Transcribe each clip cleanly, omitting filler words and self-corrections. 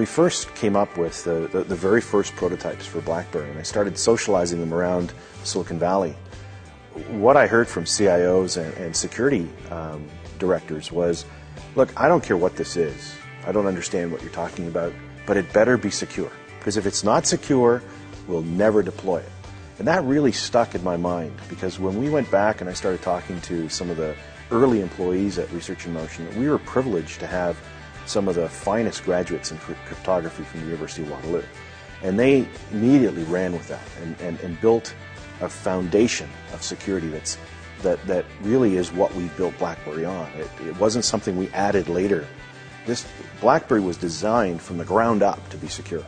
we first came up with the very first prototypes for BlackBerry, and I started socializing them around Silicon Valley, what I heard from CIOs and security directors was, look, I don't care what this is. I don't understand what you're talking about, but it better be secure. Because if it's not secure, we'll never deploy it. And that really stuck in my mind, because when we went back and I started talking to some of the early employees at Research in Motion, we were privileged to have some of the finest graduates in cryptography from the University of Waterloo. And they immediately ran with that and built a foundation of security that really is what we built BlackBerry on. It wasn't something we added later. This BlackBerry was designed from the ground up to be secure.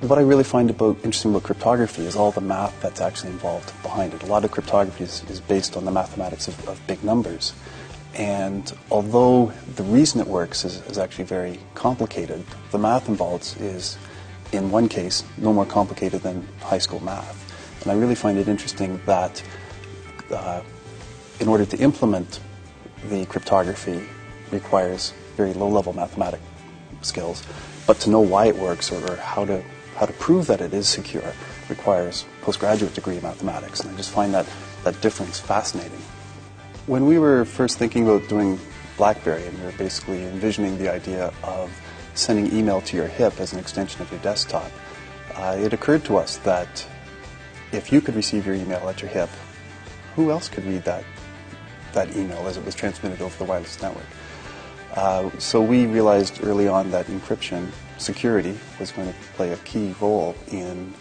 What I really find interesting about cryptography is all the math that's actually involved behind it. A lot of cryptography is based on the mathematics of big numbers. And although the reason it works is actually very complicated, the math involved is, in one case, no more complicated than high school math. And I really find it interesting that in order to implement the cryptography requires very low-level mathematic skills, but to know why it works or how to prove that it is secure requires postgraduate degree in mathematics, and I just find that difference fascinating. When we were first thinking about doing BlackBerry, and we were basically envisioning the idea of sending email to your hip as an extension of your desktop, it occurred to us that if you could receive your email at your hip, who else could read that email as it was transmitted over the wireless network? So we realized early on that encryption security was going to play a key role in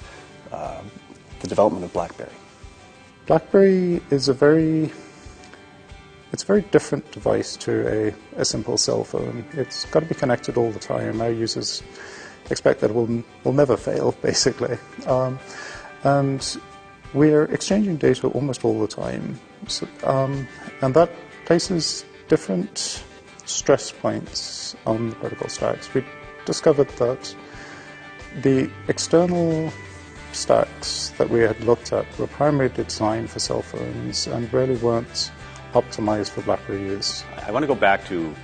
the development of BlackBerry. BlackBerry is a very different device to a simple cell phone. It's got to be connected all the time. Our users expect that it will never fail, basically. And we're exchanging data almost all the time. So, and that places different stress points on the protocol stacks. We discovered that the external stacks that we had looked at were primarily designed for cell phones and really weren't optimized for BlackBerry use. I want to go back to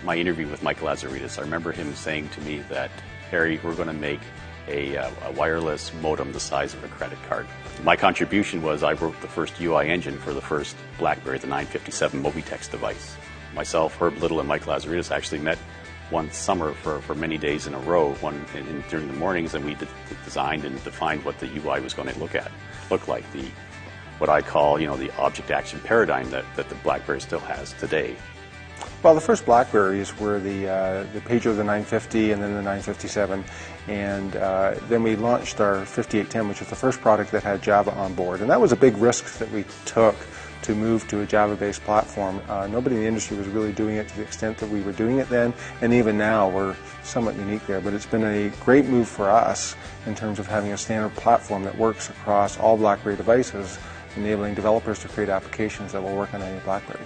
my interview with Mike Lazaridis. I remember him saying to me that, Harry, we're going to make a wireless modem the size of a credit card. My contribution was I wrote the first UI engine for the first BlackBerry, the 957 Mobitex device. Myself, Herb Little, and Mike Lazaridis actually met one summer for many days in a row, during the mornings, and we designed and defined what the UI was going to look like, what I call, the object action paradigm that the BlackBerry still has today. Well, the first BlackBerries were the Pager, the 950, and then the 957, and then we launched our 5810, which was the first product that had Java on board, and that was a big risk that we took to move to a Java-based platform. Nobody in the industry was really doing it to the extent that we were doing it then, and even now we're somewhat unique there, but it's been a great move for us in terms of having a standard platform that works across all BlackBerry devices, enabling developers to create applications that will work on any BlackBerry.